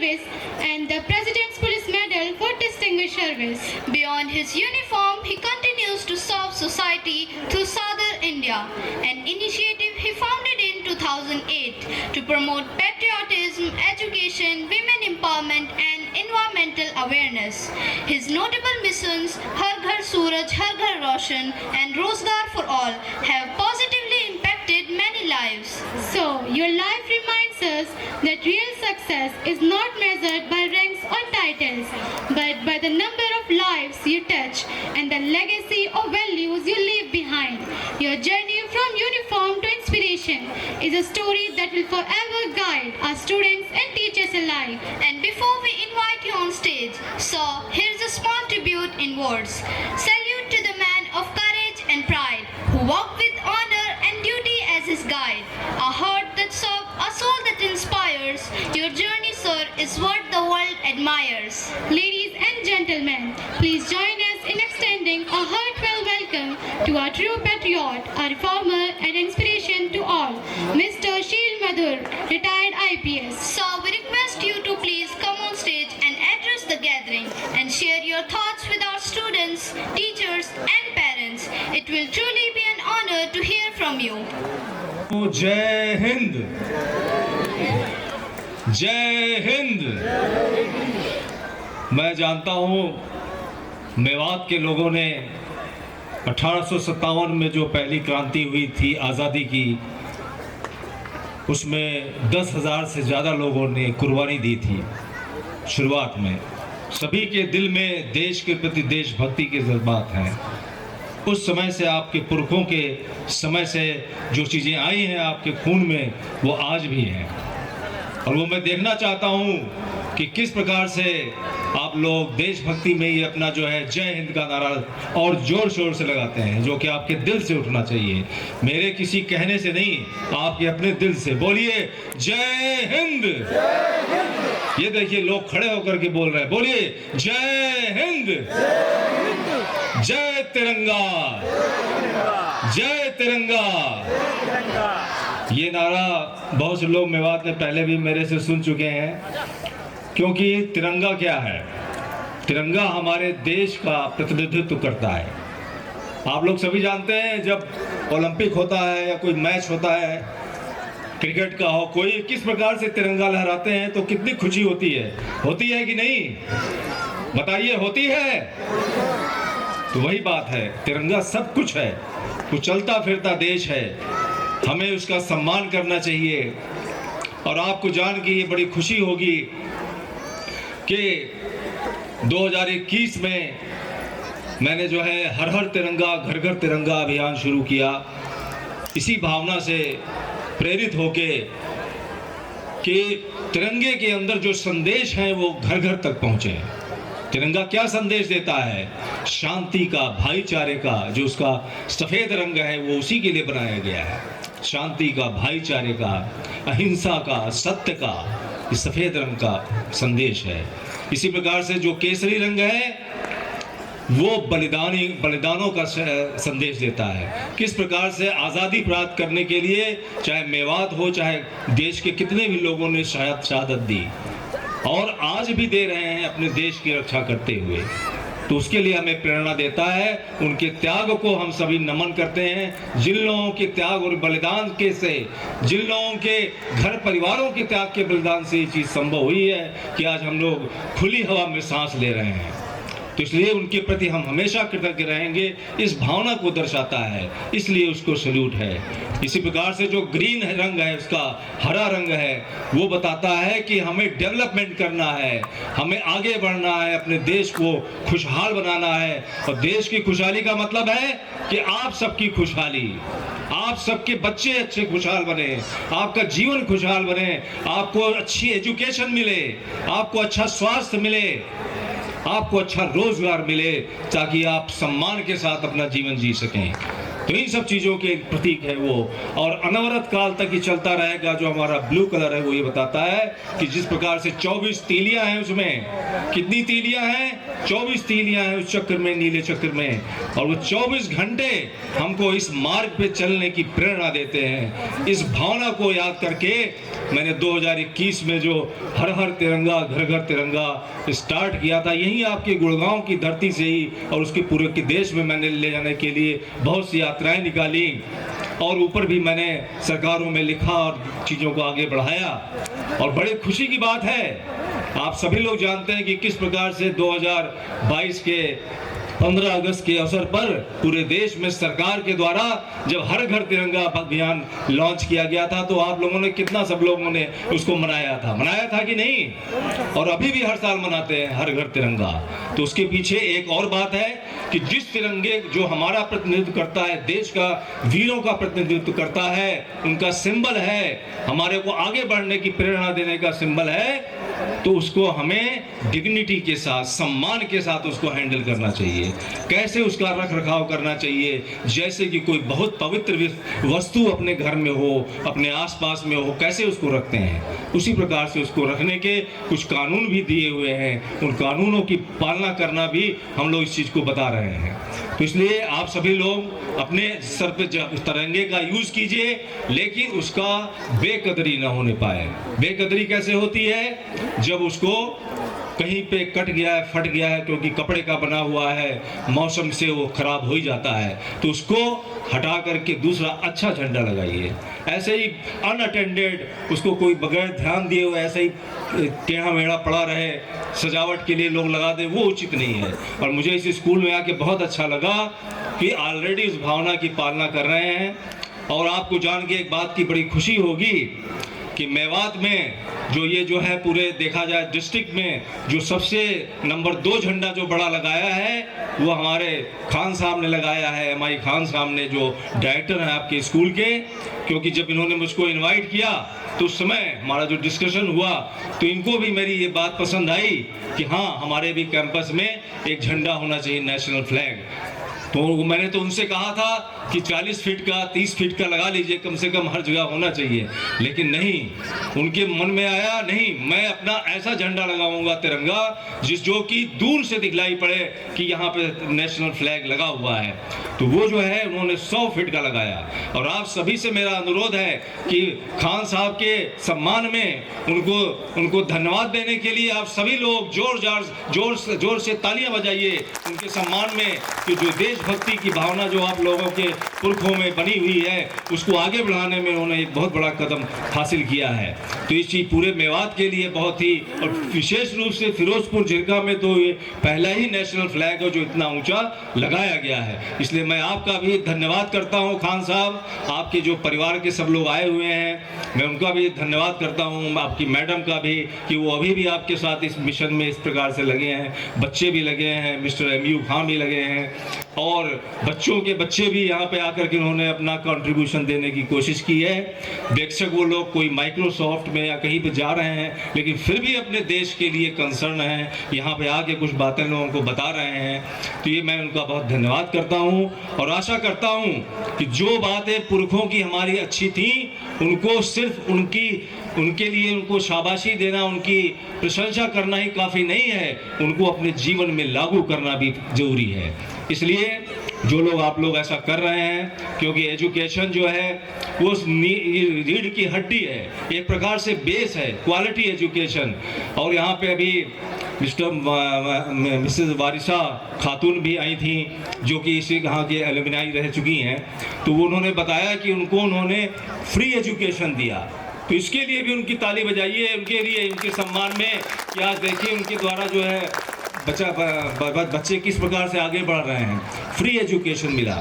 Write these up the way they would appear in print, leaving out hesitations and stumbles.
service and the President's Police Medal for distinguished service. Beyond his uniform, he continues to serve society through Southern India, an initiative he founded in 2008 to promote patriotism, education, women empowerment and environmental awareness. His notable missions, Har Ghar Suraj, Har Ghar Roshan and Rozgar for All have positively impacted many lives. So, your life reminds us that real success is not measured by ranks or titles, but by the number of lives you touch and the legacy of values you leave behind. Your journey from uniform to inspiration is a story that will forever guide our students and teachers alike. And before we invite you on stage, so here's a small tribute in words. Salute to the man of courage and pride who walked with honor and duty as his guide. A heart that serves, a soul that inspires. Your journey, sir, is what the world admires. Ladies and gentlemen, please join us in extending a heartfelt welcome to our true patriot, a reformer and inspiration to all, Mr. Sheel Madhur, retired IPS. So we request you to please come on stage and address the gathering and share your thoughts with our students, teachers and parents. It will truly be an honor to hear from you. जय हिंद, जय हिंद। मैं जानता हूँ मेवात के लोगों ने 1857 में जो पहली क्रांति हुई थी आज़ादी की, उसमें 10,000 से ज़्यादा लोगों ने कुर्बानी दी थी। शुरुआत में सभी के दिल में देश के प्रति देशभक्ति के जज्बात हैं। उस समय से आपके पुरखों के समय से जो चीज़ें आई हैं आपके खून में, वो आज भी हैं। और वो मैं देखना चाहता हूँ कि किस प्रकार से आप लोग देशभक्ति में ही अपना जो है जय हिंद का नारा और जोर शोर से लगाते हैं, जो कि आपके दिल से उठना चाहिए, मेरे किसी कहने से नहीं, आपके अपने दिल से। बोलिए जय हिंद। ये देखिए लोग खड़े होकर के बोल रहे हैं, बोलिए जय हिंद, जय तिरंगा, जय तिरंगा। ये नारा बहुत से लोग मेवात में पहले भी मेरे से सुन चुके हैं, क्योंकि तिरंगा क्या है? तिरंगा हमारे देश का प्रतिनिधित्व करता है। आप लोग सभी जानते हैं, जब ओलंपिक होता है या कोई मैच होता है, क्रिकेट का हो, कोई किस प्रकार से तिरंगा लहराते हैं तो कितनी खुशी होती है कि नहीं? बताइए, होती है? तो वही बात है, तिरंगा सब कुछ है, वो चलता फिरता देश है, हमें उसका सम्मान करना चाहिए। और आपको जान के ये बड़ी खुशी होगी कि 2021 में मैंने जो है हर हर तिरंगा घर घर तिरंगा अभियान शुरू किया, इसी भावना से प्रेरित होके कि तिरंगे के अंदर जो संदेश हैं वो घर घर तक पहुँचे। तिरंगा क्या संदेश देता है? शांति का, भाईचारे का। जो उसका सफ़ेद रंग है वो उसी के लिए बनाया गया है, शांति का, भाईचारे का, अहिंसा का, सत्य का, इस सफ़ेद रंग का संदेश है। इसी प्रकार से जो केसरी रंग है वो बलिदानों का संदेश देता है। किस प्रकार से आज़ादी प्राप्त करने के लिए चाहे मेवात हो, चाहे देश के कितने भी लोगों ने शहादत दी और आज भी दे रहे हैं अपने देश की रक्षा करते हुए, तो उसके लिए हमें प्रेरणा देता है। उनके त्याग को हम सभी नमन करते हैं। जिन लोगों के त्याग और बलिदान के से, जिन लोगों के घर परिवारों के त्याग के बलिदान से ये चीज़ संभव हुई है कि आज हम लोग खुली हवा में सांस ले रहे हैं, तो इसलिए उनके प्रति हम हमेशा कृतज्ञ रहेंगे। इस भावना को दर्शाता है, इसलिए उसको सल्यूट है। इसी प्रकार से जो ग्रीन रंग है, उसका हरा रंग है, वो बताता है कि हमें डेवलपमेंट करना है, हमें आगे बढ़ना है, अपने देश को खुशहाल बनाना है। और देश की खुशहाली का मतलब है कि आप सबकी खुशहाली, आप सबके बच्चे अच्छे खुशहाल बने, आपका जीवन खुशहाल बने, आपको अच्छी एजुकेशन मिले, आपको अच्छा स्वास्थ्य मिले, आपको अच्छा रोजगार मिले, ताकि आप सम्मान के साथ अपना जीवन जी सकें। तो इन सब चीज़ों के प्रतीक है वो, और अनवरत काल तक ये चलता रहेगा। जो हमारा ब्लू कलर है वो ये बताता है कि जिस प्रकार से 24 तीलियां हैं, उसमें कितनी तीलियां हैं? 24 तीलियां हैं उस चक्र में, नीले चक्र में, और वो 24 घंटे हमको इस मार्ग पे चलने की प्रेरणा देते हैं। इस भावना को याद करके मैंने 2021 में जो हर हर तिरंगा घर घर तिरंगा स्टार्ट किया था, यहीं आपके गुड़गांव की धरती से ही और उसके पूरे के देश में मैंने ले जाने के लिए बहुत सी यात्राएं निकाली और ऊपर भी मैंने सरकारों में लिखा और चीज़ों को आगे बढ़ाया। और बड़े खुशी की बात है, आप सभी लोग जानते हैं कि किस प्रकार से 2022 के 15 अगस्त के अवसर पर पूरे देश में सरकार के द्वारा जब हर घर तिरंगा अभियान लॉन्च किया गया था, तो आप लोगों ने कितना, सब लोगों ने उसको मनाया था कि नहीं? और अभी भी हर साल मनाते हैं हर घर तिरंगा। तो उसके पीछे एक और बात है कि जिस तिरंगे जो हमारा प्रतिनिधित्व करता है, देश का वीरों का प्रतिनिधित्व करता है, उनका सिंबल है, हमारे को आगे बढ़ने की प्रेरणा देने का सिंबल है, तो उसको हमें डिग्निटी के साथ, सम्मान के साथ उसको हैंडल करना चाहिए। कैसे उसका रख रखाव करना चाहिए, जैसे कि कोई बहुत पवित्र वस्तु अपने घर में हो, अपने आसपास में हो, कैसे उसको रखते हैं, उसी प्रकार से उसको रखने के कुछ कानून भी दिए हुए हैं। उन कानूनों की पालना करना भी हम लोग इस चीज़ को बता रहे हैं। तो इसलिए आप सभी लोग अपने सर पे तिरंगे का यूज़ कीजिए, लेकिन उसका बेकदरी ना होने पाए। बेकदरी कैसे होती है? जब उसको कहीं पे कट गया है, फट गया है, क्योंकि कपड़े का बना हुआ है, मौसम से वो खराब हो ही जाता है, तो उसको हटा करके दूसरा अच्छा झंडा लगाइए। ऐसे ही अनअटेंडेड उसको कोई बगैर ध्यान दिए हुए ऐसे ही टेढ़ा मेढ़ा पड़ा रहे, सजावट के लिए लोग लगा दे, वो उचित नहीं है। और मुझे इस स्कूल में आके बहुत अच्छा लगा कि ऑलरेडी इस भावना की पालना कर रहे हैं। और आपको जान के एक बात की बड़ी खुशी होगी कि मेवात में जो है पूरे देखा जाए डिस्ट्रिक्ट में जो सबसे नंबर 2 झंडा जो बड़ा लगाया है, वो हमारे खान साहब ने लगाया है, MI खान साहब ने, जो डायरेक्टर हैं आपके स्कूल के। क्योंकि जब इन्होंने मुझको इनवाइट किया तो उस समय हमारा जो डिस्कशन हुआ, तो इनको भी मेरी ये बात पसंद आई कि हाँ, हमारे भी कैंपस में एक झंडा होना चाहिए, नेशनल फ्लैग। तो मैंने तो उनसे कहा था कि 40 फीट का, 30 फीट का लगा लीजिए, कम से कम हर जगह होना चाहिए। लेकिन नहीं, उनके मन में आया, नहीं, मैं अपना ऐसा झंडा लगाऊंगा तिरंगा जो कि दूर से दिखलाई पड़े कि यहाँ पे नेशनल फ्लैग लगा हुआ है। तो वो जो है उन्होंने 100 फीट का लगाया। और आप सभी से मेरा अनुरोध है कि खान साहब के सम्मान में उनको धन्यवाद देने के लिए आप सभी लोग जोर से तालियां बजाइए उनके सम्मान में, कि जो देशभक्ति की भावना जो आप लोगों के पुरखों में बनी हुई है, उसको आगे बढ़ाने में उन्होंने एक बहुत बड़ा कदम हासिल किया है। तो इस चीज़ पूरे मेवात के लिए बहुत ही, और विशेष रूप से फिरोजपुर झिरका में तो ये पहला ही नेशनल फ्लैग है जो इतना ऊंचा लगाया गया है। इसलिए मैं आपका भी धन्यवाद करता हूं खान साहब, आपके जो परिवार के सब लोग आए हुए हैं, मैं उनका भी धन्यवाद करता हूं, आपकी मैडम का भी, कि वो अभी भी आपके साथ इस मिशन में इस प्रकार से लगे हैं। बच्चे भी लगे हैं, मिस्टर MU खान भी लगे हैं, और बच्चों के बच्चे भी यहाँ पे आकर के उन्होंने अपना कंट्रीब्यूशन देने की कोशिश की है। बेशक वो लोग कोई माइक्रोसॉफ्ट में या कहीं पे जा रहे हैं, लेकिन फिर भी अपने देश के लिए कंसर्न हैं, यहाँ पे आके कुछ बातें लोगों को बता रहे हैं। तो ये मैं उनका बहुत धन्यवाद करता हूँ, और आशा करता हूँ कि जो बातें पुरखों की हमारी अच्छी थी, उनको सिर्फ उनके लिए उनको शाबाशी देना, उनकी प्रशंसा करना ही काफ़ी नहीं है, उनको अपने जीवन में लागू करना भी जरूरी है। इसलिए जो लोग आप लोग ऐसा कर रहे हैं, क्योंकि एजुकेशन जो है वो रीढ़ की हड्डी है, एक प्रकार से बेस है, क्वालिटी एजुकेशन। और यहाँ पे अभी मिसेस वारिसा खातून भी आई थी, जो कि इसी यहाँ के एलुमनाई रह चुकी हैं। तो वो उन्होंने बताया कि उन्होंने फ्री एजुकेशन दिया। तो इसके लिए भी उनकी ताली बजाइए, उनके लिए, इनके सम्मान में, कि आज देखिए उनके द्वारा जो है बच्चे किस प्रकार से आगे बढ़ रहे हैं, फ्री एजुकेशन मिला।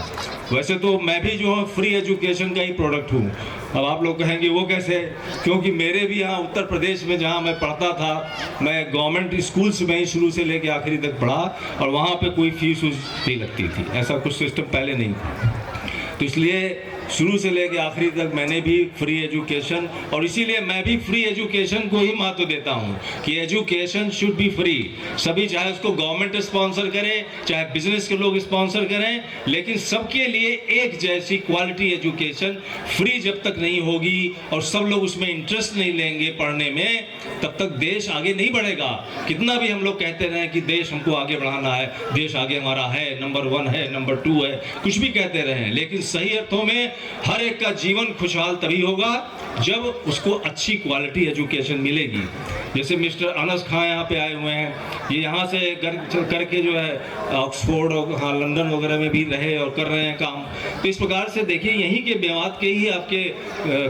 वैसे तो मैं भी जो है फ्री एजुकेशन का ही प्रोडक्ट हूँ। अब आप लोग कहेंगे वो कैसे, क्योंकि मेरे भी यहाँ उत्तर प्रदेश में जहाँ मैं पढ़ता था, मैं गवर्नमेंट स्कूल्स में ही शुरू से लेकर आखिरी तक पढ़ा, और वहाँ पे कोई फीस नहीं लगती थी, ऐसा कुछ सिस्टम पहले नहीं था। तो इसलिए शुरू से लेकर आखिरी तक मैंने भी फ्री एजुकेशन, और इसीलिए मैं भी फ्री एजुकेशन को ही महत्व देता हूँ कि एजुकेशन शुड बी फ्री। सभी, चाहे उसको गवर्नमेंट स्पॉन्सर करे, चाहे बिजनेस के लोग स्पॉन्सर करें, लेकिन सबके लिए एक जैसी क्वालिटी एजुकेशन फ्री जब तक नहीं होगी और सब लोग उसमें इंटरेस्ट नहीं लेंगे पढ़ने में, तब तक देश आगे नहीं बढ़ेगा। कितना भी हम लोग कहते रहें कि देश हमको आगे बढ़ाना है, देश आगे हमारा है, नंबर 1 है, नंबर 2 है, कुछ भी कहते रहें, लेकिन सही अर्थों में हर एक का जीवन खुशहाल तभी होगा जब उसको अच्छी क्वालिटी एजुकेशन मिलेगी। जैसे मिस्टर अनस खां यहाँ पे आए हुए हैं, ये यहाँ से करके जो है ऑक्सफोर्ड और हाँ लंदन वगैरह में भी रहे और कर रहे हैं काम। तो इस प्रकार से देखिए यहीं के मेवात के ही आपके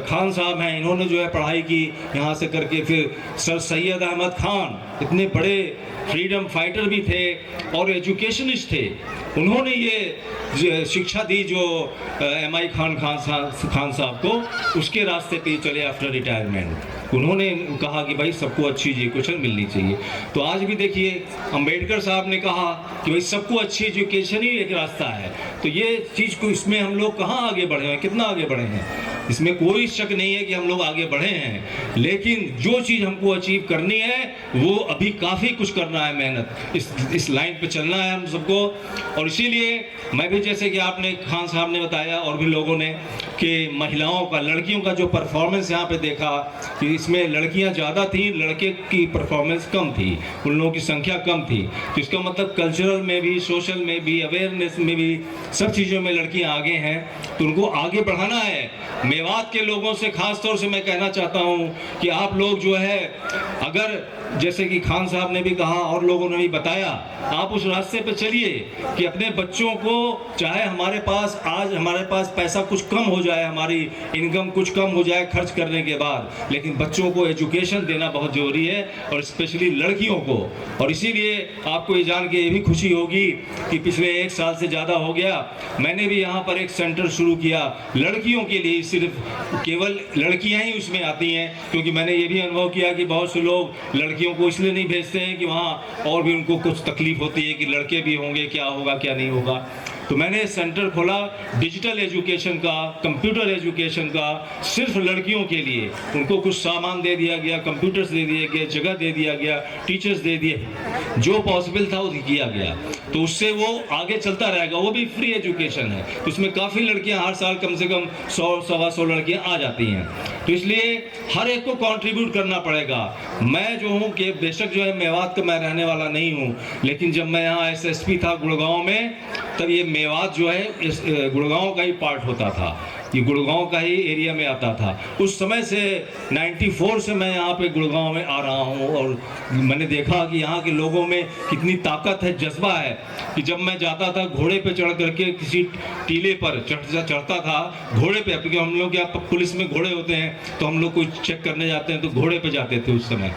खान साहब हैं, इन्होंने जो है पढ़ाई की यहाँ से करके। फिर सर सैयद अहमद खान इतने बड़े फ्रीडम फाइटर भी थे और एजुकेशनिस्ट थे, उन्होंने ये शिक्षा दी जो MI खान साहब को, उसके रास्ते पे चले आफ्टर रिटायरमेंट। उन्होंने कहा कि भाई सबको अच्छी एजुकेशन मिलनी चाहिए। तो आज भी देखिए अंबेडकर साहब ने कहा कि भाई सबको अच्छी एजुकेशन ही एक रास्ता है। तो ये चीज़ को इसमें हम लोग कहाँ आगे बढ़े हैं, कितना आगे बढ़े हैं, इसमें कोई शक नहीं है कि हम लोग आगे बढ़े हैं। लेकिन जो चीज़ हमको अचीव करनी है वो अभी काफ़ी कुछ करना है, मेहनत इस लाइन पे चलना है हम सबको। और इसीलिए मैं भी, जैसे कि आपने खान साहब ने बताया और भी लोगों ने, कि महिलाओं का, लड़कियों का जो परफॉर्मेंस यहाँ पे देखा कि इसमें लड़कियाँ ज़्यादा थी, लड़के की परफॉर्मेंस कम थी, उन लोगों की संख्या कम थी। तो इसका मतलब कल्चरल में भी, सोशल में भी, अवेयरनेस में भी, सब चीज़ों में लड़कियाँ आगे हैं। तो उनको आगे बढ़ाना है। मेवात के लोगों से खास तौर से मैं कहना चाहता हूँ कि आप लोग जो है, अगर जैसे कि खान साहब ने भी कहा और लोगों ने भी बताया, आप उस रास्ते पे चलिए कि अपने बच्चों को, चाहे हमारे पास पैसा कुछ कम हो जाए, हमारी इनकम कुछ कम हो जाए खर्च करने के बाद, लेकिन बच्चों को एजुकेशन देना बहुत ज़रूरी है, और स्पेशली लड़कियों को। और इसीलिए आपको ये जान के ये भी खुशी होगी कि पिछले 1 साल से ज़्यादा हो गया, मैंने भी यहाँ पर एक सेंटर शुरू किया लड़कियों के लिए। सिर्फ केवल लड़कियाँ ही उसमें आती हैं, क्योंकि मैंने ये भी अनुभव किया कि बहुत से लोग लड़कियों को इसलिए नहीं भेजते हैं कि वहाँ और भी उनको कुछ तकलीफ होती है कि लड़के भी होंगे, क्या होगा क्या नहीं होगा। तो मैंने सेंटर खोला डिजिटल एजुकेशन का, कंप्यूटर एजुकेशन का, सिर्फ लड़कियों के लिए। उनको कुछ सामान दे दिया गया, कंप्यूटर्स दे दिए गए, जगह दे दिया गया, टीचर्स दे दिए, जो पॉसिबल था वो किया गया। तो उससे वो आगे चलता रहेगा, वो भी फ्री एजुकेशन है। तो उसमें काफ़ी लड़कियां हर साल कम से कम 100-125 लड़कियां आ जाती हैं। तो इसलिए हर एक को कंट्रीब्यूट करना पड़ेगा। मैं जो हूँ कि बेशक जो है मेवात का मैं रहने वाला नहीं हूँ, लेकिन जब मैं यहाँ SSP था गुड़गांव में, तब ये मेवात जो है इस गुड़गांव का ही पार्ट होता था, ये गुड़गांव का ही एरिया में आता था। उस समय से 94 से मैं यहाँ पे गुड़गांव में आ रहा हूँ, और मैंने देखा कि यहाँ के लोगों में कितनी ताकत है, जज्बा है। कि जब मैं जाता था घोड़े पे चढ़ करके, किसी टीले पर चढ़ता था घोड़े पे, क्योंकि हम लोग यहाँ पुलिस में घोड़े होते हैं, तो हम लोग कोई चेक करने जाते हैं तो घोड़े पे जाते थे उस समय।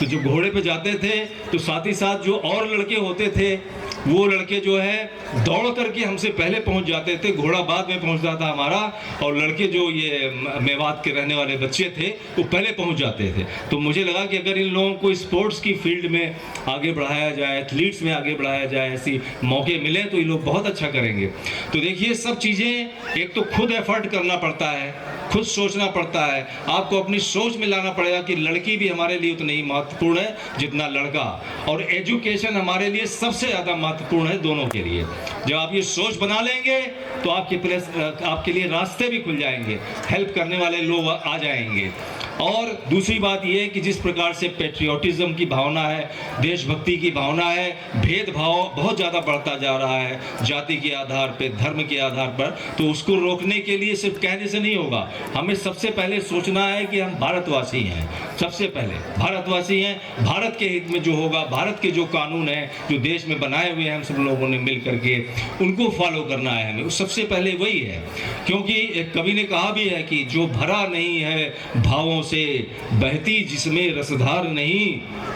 तो जब घोड़े पे जाते थे तो साथ ही साथ जो और लड़के होते थे, वो लड़के जो है दौड़ करके हमसे पहले पहुंच जाते थे, घोड़ा बाद में पहुंचता था हमारा, और लड़के जो ये मेवात के रहने वाले बच्चे थे वो पहले पहुंच जाते थे। तो मुझे लगा कि अगर इन लोगों को स्पोर्ट्स की फील्ड में आगे बढ़ाया जाए, एथलीट्स में आगे बढ़ाया जाए, ऐसी मौके मिले तो ये लोग बहुत अच्छा करेंगे। तो देखिए सब चीज़ें, एक तो खुद एफर्ट करना पड़ता है, खुद सोचना पड़ता है, आपको अपनी सोच में लाना पड़ेगा कि लड़की भी हमारे लिए उतनी ही महत्वपूर्ण है जितना लड़का, और एजुकेशन हमारे लिए सबसे ज़्यादा महत्वपूर्ण है दोनों के लिए। जब आप ये सोच बना लेंगे तो आपके लिए रास्ते भी खुल जाएंगे, हेल्प करने वाले लोग आ जाएंगे। और दूसरी बात यह है कि जिस प्रकार से पेट्रियोटिज्म की भावना है, देशभक्ति की भावना है, भेदभाव बहुत ज़्यादा बढ़ता जा रहा है जाति के आधार पे, धर्म के आधार पर, तो उसको रोकने के लिए सिर्फ कहने से नहीं होगा। हमें सबसे पहले सोचना है कि हम भारतवासी हैं, सबसे पहले भारतवासी हैं। भारत के हित में जो होगा, भारत के जो कानून हैं जो देश में बनाए हुए हैं हम सब लोगों ने मिल करके, उनको फॉलो करना है हमें, सबसे पहले वही है। क्योंकि एक कवि ने कहा भी है कि जो भरा नहीं है भावों से, बहती जिसमें रसधार नहीं,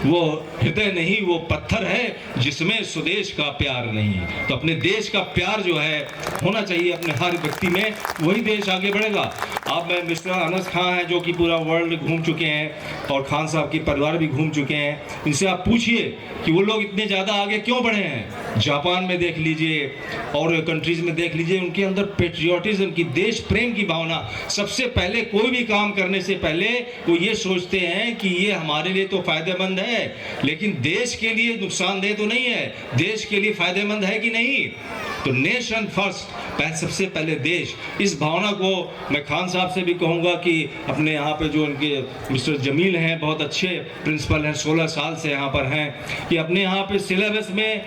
वो हृदय नहीं, वो पत्थर है जिसमें स्वदेश का प्यार नहीं। तो अपने देश का प्यार जो है होना चाहिए अपने हर व्यक्ति में, वही देश आगे बढ़ेगा। अब मैं मिस्टर अनस खां हैं जो कि पूरा वर्ल्ड घूम चुके हैं, और खान साहब के परिवार भी घूम चुके हैं, इनसे आप पूछिए कि वो लोग इतने ज़्यादा आगे क्यों बढ़े हैं। जापान में देख लीजिए और कंट्रीज में देख लीजिए, उनके अंदर पेट्रियोटिज्म की, देश प्रेम की भावना, सबसे पहले कोई भी काम करने से पहले वो ये सोचते हैं कि ये हमारे लिए तो फायदेमंद है, लेकिन देश के लिए नुकसानदेह तो नहीं है, देश के लिए फायदेमंद है कि नहीं। तो नेशन फर्स्ट, सबसे पहले देश, इस भावना को मैं खान साहब से भी कहूँगा कि अपने यहाँ पे जो उनके मिस्टर जमील हैं, बहुत अच्छे प्रिंसिपल हैं, 16 साल से यहाँ पर हैं, कि अपने यहाँ पे सिलेबस में,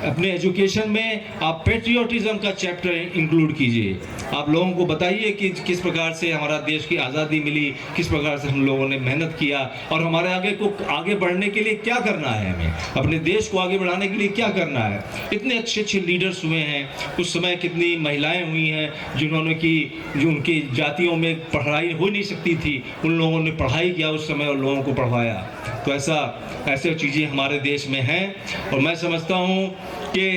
अपने एजुकेशन में आप पेट्रियोटिज्म का चैप्टर इंक्लूड कीजिए। आप लोगों को बताइए कि किस प्रकार से हमारा देश की आज़ादी मिली, किस प्रकार से हम लोगों ने मेहनत किया और हमारे आगे बढ़ने के लिए क्या करना है, हमें अपने देश को आगे बढ़ाने के लिए क्या करना है। इतने अच्छे अच्छे लीडर्स हुए हैं, उस समय कितनी महिलाएं हुई हैं जिन्होंने कि जो उनकी जातियों में पढ़ाई हो नहीं सकती थी, उन लोगों ने पढ़ाई किया उस समय और लोगों को पढ़वाया। तो ऐसे चीज़ें हमारे देश में हैं और मैं समझता हूँ कि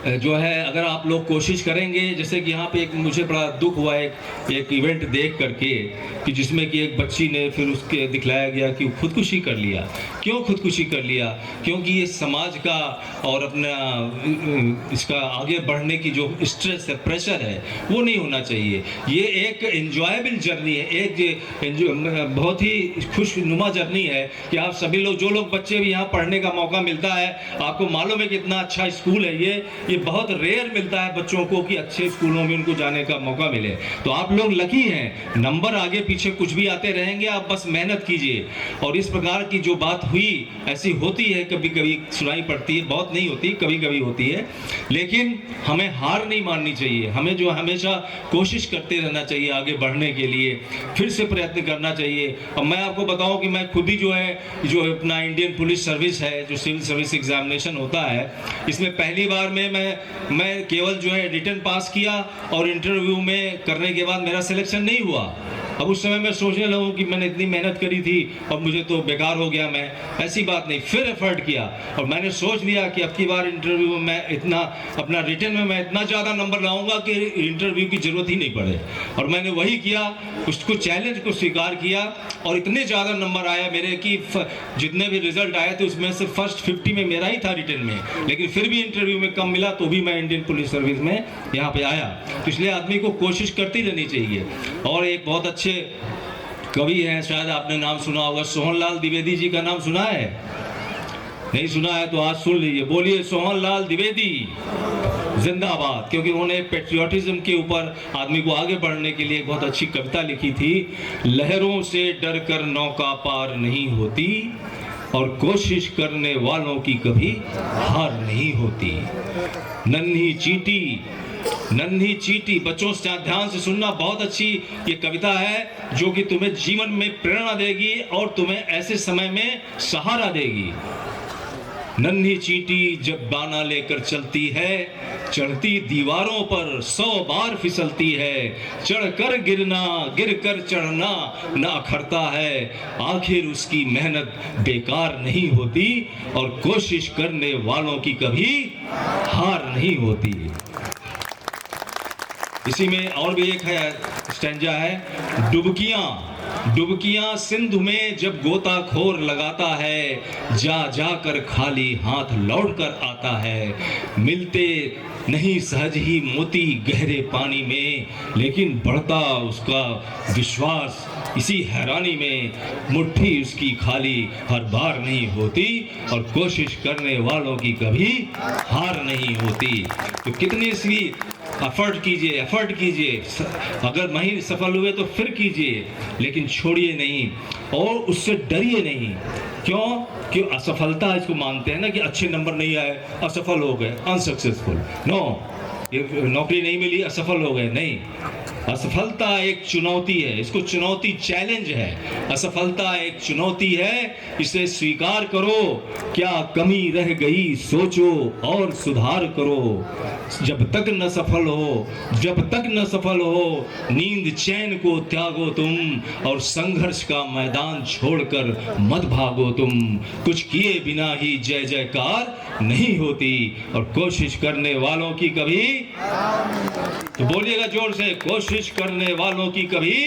जो है अगर आप लोग कोशिश करेंगे, जैसे कि यहाँ पे एक मुझे बड़ा दुख हुआ एक इवेंट देख करके कि जिसमें कि एक बच्ची ने फिर उसके दिखलाया गया कि वो खुदकुशी कर लिया। क्यों खुदकुशी कर लिया? क्योंकि ये समाज का और अपना इसका आगे बढ़ने की जो स्ट्रेस है, प्रेशर है, वो नहीं होना चाहिए। ये एक एंजॉयबल जर्नी है, एक बहुत ही खुशनुमा जर्नी है कि आप सभी लोग, जो लोग बच्चे भी यहाँ पढ़ने का मौका मिलता है, आपको मालूम है कितना अच्छा स्कूल है ये बहुत रेयर मिलता है बच्चों को कि अच्छे स्कूलों में उनको जाने का मौका मिले। तो आप लोग लकी हैं। नंबर आगे पीछे कुछ भी आते रहेंगे, आप बस मेहनत कीजिए। और इस प्रकार की जो बात हुई, ऐसी होती है, कभी कभी सुनाई पड़ती है, बहुत नहीं होती, कभी कभी होती है, लेकिन हमें हार नहीं माननी चाहिए। हमें जो हमेशा कोशिश करते रहना चाहिए आगे बढ़ने के लिए, फिर से प्रयत्न करना चाहिए। और मैं आपको बताऊं कि मैं खुद ही जो अपना इंडियन पुलिस सर्विस है, जो सिविल सर्विस एग्जामिनेशन होता है, इसमें पहली बार में मैं केवल जो है रिटन पास किया और इंटरव्यू में करने के बाद मेरा सिलेक्शन नहीं हुआ। अब उस समय मैं सोचने लगूं कि मैंने इतनी मेहनत करी थी और मुझे तो बेकार हो गया। मैं ऐसी बात नहीं, फिर एफर्ट किया और मैंने सोच लिया कि अब की बार इंटरव्यू में मैं इतना, अपना रिटन में मैं इतना ज़्यादा नंबर लाऊंगा कि इंटरव्यू की ज़रूरत ही नहीं पड़े। और मैंने वही किया, उसको चैलेंज को स्वीकार किया और इतने ज़्यादा नंबर आया मेरे कि जितने भी रिजल्ट आए थे उसमें से फर्स्ट 50 में मेरा ही था रिटन में, लेकिन फिर भी इंटरव्यू में कम मिला तो भी मैं इंडियन पुलिस सर्विस में यहाँ पे आया। तो इसलिए आदमी को कोशिश करती रहनी चाहिए। और एक बहुत अच्छे कवि हैं, शायद आपने नाम सुना होगा, सोहनलाल द्विवेदी जी का नाम सुना है? नहीं सुना है तो आज सुन लीजिए। बोलिए सोहनलाल द्विवेदी जिंदाबाद। क्योंकि उन्होंने पेट्रियोटिज्म के ऊपर आदमी को आगे बढ़ने के लिए एक बहुत अच्छी कविता लिखी थी। लहरों से डर कर नौका पार नहीं होती और कोशिश करने वालों की कभी हार नहीं होती। नन्ही चींटी, बच्चों से ध्यान से सुनना, बहुत अच्छी ये कविता है जो कि तुम्हें जीवन में प्रेरणा देगी और तुम्हें ऐसे समय में सहारा देगी। नन्ही चींटी जब दाना लेकर चलती है, चढ़ती दीवारों पर 100 बार फिसलती है। चढ़कर गिरना, गिरकर चढ़ना न अखरता है, आखिर उसकी मेहनत बेकार नहीं होती और कोशिश करने वालों की कभी हार नहीं होती। इसी में और भी एक है स्टैंजा है, डुबकियां सिंधु में जब गोताखोर लगाता है, जा जाकर खाली हाथ लौट कर आता है। मिलते नहीं सहज ही मोती गहरे पानी में, लेकिन बढ़ता उसका विश्वास इसी हैरानी में। मुट्ठी उसकी खाली हर बार नहीं होती और कोशिश करने वालों की कभी हार नहीं होती। तो कितनी सी एफर्ट कीजिए, अगर नहीं सफल हुए तो फिर कीजिए, लेकिन छोड़िए नहीं और उससे डरिए नहीं। क्यों असफलता इसको मानते हैं ना कि अच्छे नंबर नहीं आए, असफल हो गए, अनसक्सेसफुल। नो, ये नौकरी नहीं मिली, असफल हो गए, नहीं। असफलता एक चुनौती है, इसको चुनौती, चैलेंज है। असफलता एक चुनौती है, इसे स्वीकार करो। क्या कमी रह गई सोचो और सुधार करो। जब तक न सफल हो नींद चैन को त्यागो तुम, और संघर्ष का मैदान छोड़कर मत भागो तुम। कुछ किए बिना ही जय जयकार नहीं होती और कोशिश करने वालों की कभी, तो बोलिएगा जोर से, कोशिश करने वालों की कभी।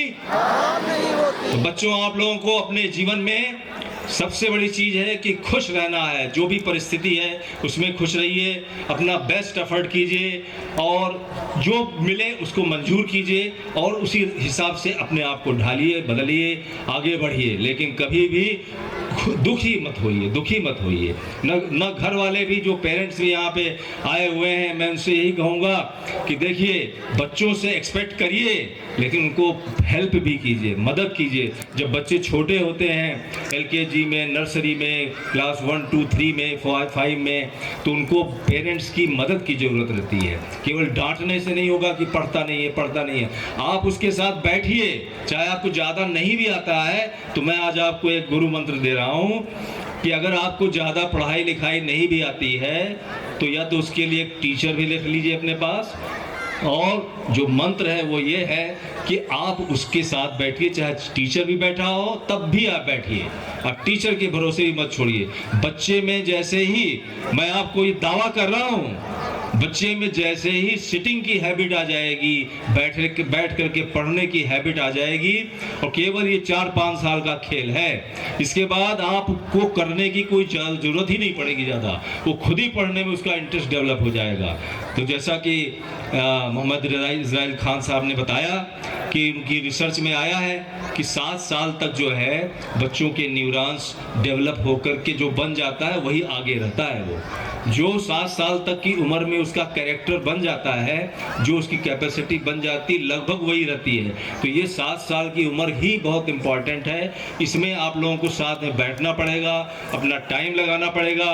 तो बच्चों, आप लोगों को अपने जीवन में सबसे बड़ी चीज़ है कि खुश रहना है। जो भी परिस्थिति है उसमें खुश रहिए, अपना बेस्ट एफर्ट कीजिए और जो मिले उसको मंजूर कीजिए और उसी हिसाब से अपने आप को ढालिए, बदलिए, आगे बढ़िए। लेकिन कभी भी दुखी मत होइए। न घर वाले भी, जो पेरेंट्स भी यहाँ पे आए हुए हैं, मैं उनसे यही कहूँगा कि देखिए, बच्चों से एक्सपेक्ट करिए लेकिन उनको हेल्प भी कीजिए, मदद कीजिए। जब बच्चे छोटे होते हैं, LKG में, नर्सरी में, क्लास 1, 2, 3 में, 5 में, तो उनको पेरेंट्स की मदद की ज़रूरत रहती है। केवल डांटने से नहीं होगा कि पढ़ता नहीं है। आप उसके साथ बैठिए, चाहे आपको ज़्यादा नहीं भी आता है, तो मैं आज आपको एक गुरु मंत्र दे रहा हूँ कि अगर आपको ज़्यादा पढ़ाई लिखाई नहीं भी आती है तो या तो उसके लिए एक टीचर भी लिख लीजिए अपने पास, और जो मंत्र है वो ये है कि आप उसके साथ बैठिए, चाहे टीचर भी बैठा हो तब भी आप बैठिए, और टीचर के भरोसे ही मत छोड़िए। बच्चे में जैसे ही, मैं आपको ये दावा कर रहा हूँ, बच्चे में जैसे ही सिटिंग की हैबिट आ जाएगी, बैठ करके पढ़ने की हैबिट आ जाएगी, और केवल ये 4-5 साल का खेल है, इसके बाद आपको करने की कोई ज़रूरत ही नहीं पड़ेगी ज़्यादा, वो खुद ही पढ़ने में उसका इंटरेस्ट डेवलप हो जाएगा। तो जैसा कि मोहम्मद इस्राइल खान साहब ने बताया कि उनकी रिसर्च में आया है कि 7 साल तक जो है बच्चों के न्यूरॉन्स डेवलप होकर के जो बन जाता है वही आगे रहता है। वो जो 7 साल तक की उम्र में उसका कैरेक्टर बन जाता है, जो उसकी कैपेसिटी बन जाती, लगभग वही रहती है। तो ये 7 साल की उम्र ही बहुत इम्पॉर्टेंट है। इसमें आप लोगों को साथ में बैठना पड़ेगा, अपना टाइम लगाना पड़ेगा,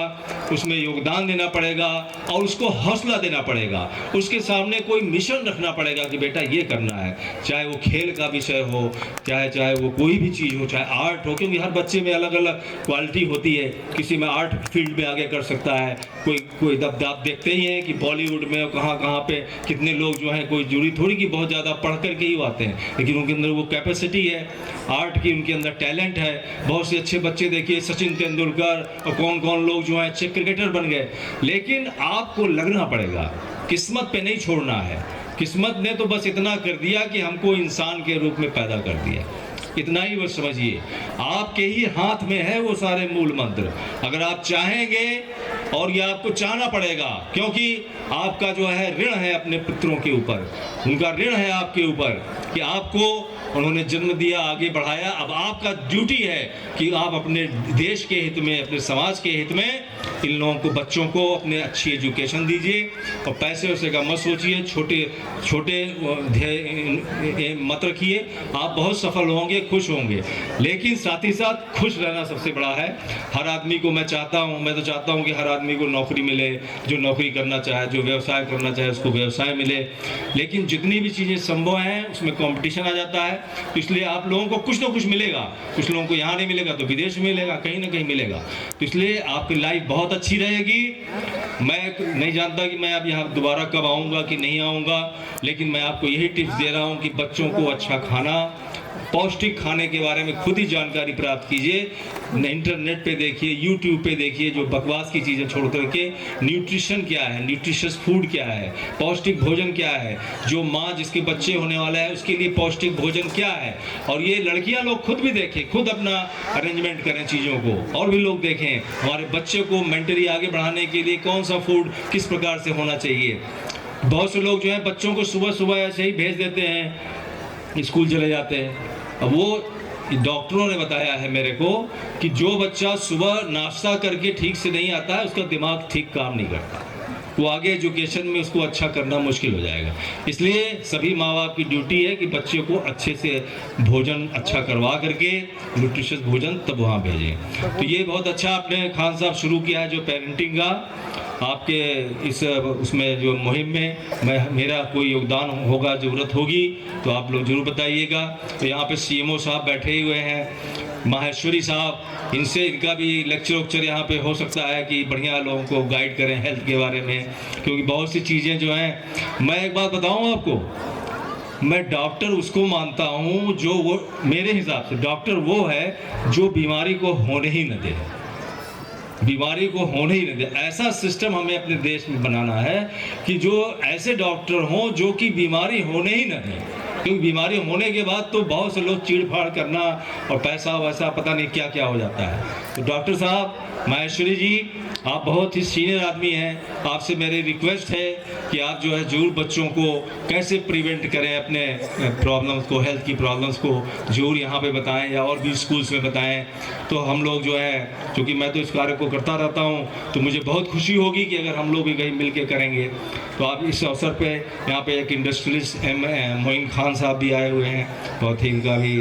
उसमें योगदान देना पड़ेगा और उसको हौसला देना पड़ेगा। उसके सामने कोई मिशन रखना पड़ेगा कि बेटा ये करना है, चाहे वो खेल का विषय हो, चाहे वो कोई भी चीज़ हो, चाहे आर्ट हो, क्योंकि हर बच्चे में अलग अलग क्वालिटी होती है। किसी में आर्ट फील्ड में आगे कर सकता है, कोई आप देखते ही हैं कि बॉलीवुड में कहाँ पे कितने लोग जो हैं, कोई जरूरी थोड़ी कि बहुत ज़्यादा पढ़ करके ही आते हैं, लेकिन उनके अंदर वो कैपेसिटी है आर्ट की, उनके अंदर टैलेंट है। बहुत से अच्छे बच्चे देखिए, सचिन तेंदुलकर और कौन लोग जो हैं अच्छे क्रिकेटर बन गए। लेकिन आपको लगना पड़ेगा, किस्मत पे नहीं छोड़ना है। किस्मत ने तो बस इतना कर दिया कि हमको इंसान के रूप में पैदा कर दिया, इतना ही बस समझिए। आपके ही हाथ में है वो सारे मूल मंत्र। अगर आप चाहेंगे, और ये आपको चाहना पड़ेगा, क्योंकि आपका जो है ऋण है अपने पितरों के ऊपर, उनका ऋण है आपके ऊपर कि आपको उन्होंने जन्म दिया, आगे बढ़ाया। अब आपका ड्यूटी है कि आप अपने देश के हित में, अपने समाज के हित में इन लोगों को, बच्चों को अपने अच्छी एजुकेशन दीजिए, और पैसे वैसे का मत सोचिए, छोटे ध्येय मत रखिए। आप बहुत सफल होंगे, खुश होंगे, लेकिन साथ ही साथ खुश रहना सबसे बड़ा है। हर आदमी को मैं तो चाहता हूँ कि हर आदमी को नौकरी मिले, जो नौकरी करना चाहे, जो व्यवसाय करना चाहे उसको व्यवसाय मिले, लेकिन जितनी भी चीज़ें संभव हैं उसमें कंपटीशन आ जाता है। तो इसलिए आप लोगों को कुछ ना कुछ मिलेगा, कुछ लोगों को यहाँ नहीं मिलेगा तो विदेश में मिलेगा, कहीं ना कहीं मिलेगा। तो इसलिए आपकी लाइफ बहुत अच्छी रहेगी। मैं नहीं जानता कि मैं अब यहाँ दोबारा कब आऊँगा कि नहीं आऊँगा, लेकिन मैं आपको यही टिप्स दे रहा हूँ कि बच्चों को अच्छा खाना, पौष्टिक खाने के बारे में खुद ही जानकारी प्राप्त कीजिए। इंटरनेट पे देखिए, यूट्यूब पे देखिए, जो बकवास की चीज़ें छोड़ करके न्यूट्रिशन क्या है, न्यूट्रिशियस फूड क्या है, पौष्टिक भोजन क्या है, जो माँ जिसके बच्चे होने वाला है उसके लिए पौष्टिक भोजन क्या है। और ये लड़कियां लोग खुद भी देखें, खुद अपना अरेंजमेंट करें चीज़ों को, और भी लोग देखें हमारे बच्चे को मेंटली आगे बढ़ाने के लिए कौन सा फूड किस प्रकार से होना चाहिए। बहुत से लोग जो है बच्चों को सुबह सुबह ऐसे ही भेज देते हैं, स्कूल चले जाते हैं। अब वो डॉक्टरों ने बताया है मेरे को कि जो बच्चा सुबह नाश्ता करके ठीक से नहीं आता है, उसका दिमाग ठीक काम नहीं करता, वो आगे एजुकेशन में उसको अच्छा करना मुश्किल हो जाएगा। इसलिए सभी माँ बाप की ड्यूटी है कि बच्चे को अच्छे से भोजन अच्छा करवा करके, न्यूट्रिशियस भोजन, तब वहाँ भेजें। तो ये बहुत अच्छा आपने खान साहब शुरू किया है जो पेरेंटिंग का, आपके इस उसमें जो मुहिम में मेरा कोई योगदान होगा, ज़रूरत होगी तो आप लोग ज़रूर बताइएगा। तो यहाँ पे CMO साहब बैठे हुए हैं, माहेश्वरी साहब, इनका भी लेक्चर यहाँ पे हो सकता है कि बढ़िया लोगों को गाइड करें हेल्थ के बारे में, क्योंकि बहुत सी चीज़ें जो हैं। मैं एक बात बताऊँ आपको, मैं डॉक्टर उसको मानता हूँ जो, वो मेरे हिसाब से डॉक्टर वो है जो बीमारी को होने ही न दे, बीमारी को होने ही नहीं दे। ऐसा सिस्टम हमें अपने देश में बनाना है कि जो ऐसे डॉक्टर हों जो कि बीमारी होने ही न दें। क्योंकि बीमारी होने के बाद तो बहुत से लोग चीड़-फाड़ करना और पैसा वैसा पता नहीं क्या क्या हो जाता है। तो डॉक्टर साहब, माहेश्वरी जी, आप बहुत ही सीनियर आदमी हैं, आपसे मेरी रिक्वेस्ट है कि आप जो है जरूर बच्चों को कैसे प्रिवेंट करें अपने प्रॉब्लम्स को, हेल्थ की प्रॉब्लम्स को जरूर यहाँ पे बताएं या और भी स्कूल्स में बताएं। तो हम लोग जो है, क्योंकि मैं तो इस कार्य को करता रहता हूँ, तो मुझे बहुत खुशी होगी कि अगर हम लोग भी कहीं मिल के करेंगे। तो आप इस अवसर पे यहाँ पे एक इंडस्ट्रियलिस्ट मोइन खान साहब भी आए हुए हैं, बहुत ही इनका भी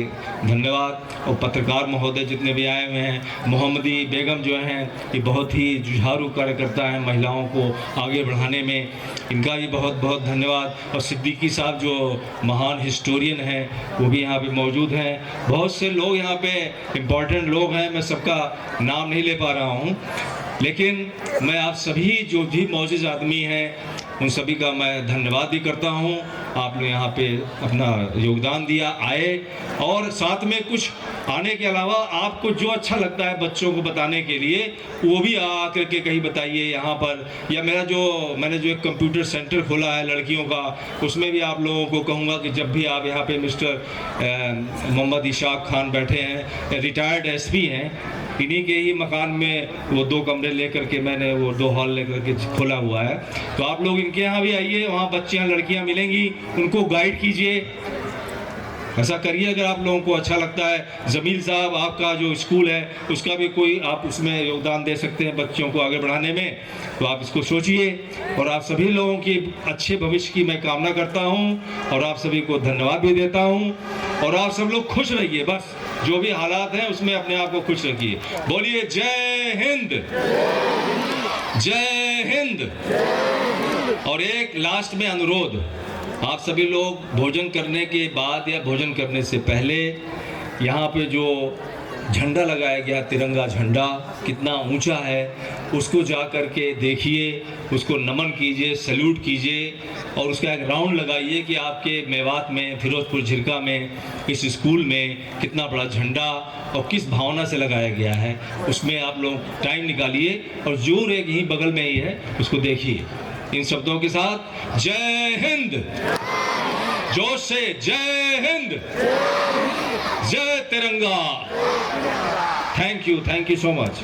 धन्यवाद। और पत्रकार महोदय जितने भी आए हुए हैं, मोहम्मदी बेगम जो हैं, ये बहुत ही जुझारू कार्यकर्ता हैं महिलाओं को आगे बढ़ाने में, इनका भी बहुत बहुत धन्यवाद। और सिद्दीकी साहब जो महान हिस्टोरियन हैं, वो भी यहाँ पे मौजूद हैं। बहुत से लोग यहाँ पे इम्पॉर्टेंट लोग हैं, मैं सबका नाम नहीं ले पा रहा हूँ, लेकिन मैं आप सभी जो भी मौजूद आदमी हैं उन सभी का मैं धन्यवाद भी करता हूँ। आपने यहाँ पे अपना योगदान दिया, आए, और साथ में कुछ आने के अलावा आपको जो अच्छा लगता है बच्चों को बताने के लिए वो भी आकर के कहीं बताइए यहाँ पर। या मैंने जो एक कंप्यूटर सेंटर खोला है लड़कियों का, उसमें भी आप लोगों को कहूँगा कि जब भी आप यहाँ पे मिस्टर मोहम्मद इशाक खान बैठे हैं, रिटायर्ड एसपी हैं, इन्हीं के ही मकान में वो 2 कमरे लेकर के मैंने वो 2 हॉल लेकर के खोला हुआ है। तो आप लोग इनके यहाँ भी आइए, वहाँ बच्चियाँ लड़कियाँ मिलेंगी, उनको गाइड कीजिए, ऐसा करिए अगर आप लोगों को अच्छा लगता है। जमील साहब, आपका जो स्कूल है उसका भी कोई आप उसमें योगदान दे सकते हैं बच्चों को आगे बढ़ाने में, तो आप इसको सोचिए। और आप सभी लोगों की अच्छे भविष्य की मैं कामना करता हूं और आप सभी को धन्यवाद भी देता हूं। और आप सब लोग खुश रहिए, बस जो भी हालात हैं उसमें अपने आप को खुश रखिए। बोलिए जय हिंद, जय हिंद। और एक लास्ट में अनुरोध, आप सभी लोग भोजन करने के बाद या भोजन करने से पहले यहाँ पे जो झंडा लगाया गया, तिरंगा झंडा कितना ऊंचा है, उसको जा कर के देखिए, उसको नमन कीजिए, सैल्यूट कीजिए, और उसका एक राउंड लगाइए कि आपके मेवात में, फिरोजपुर झिरका में, इस स्कूल में कितना बड़ा झंडा और किस भावना से लगाया गया है। उसमें आप लोग टाइम निकालिए और जरूर एक यहीं बगल में ही है, उसको देखिए। इन शब्दों के साथ जय हिंद, जोश से जय हिंद, जय तिरंगा। Thank you so much.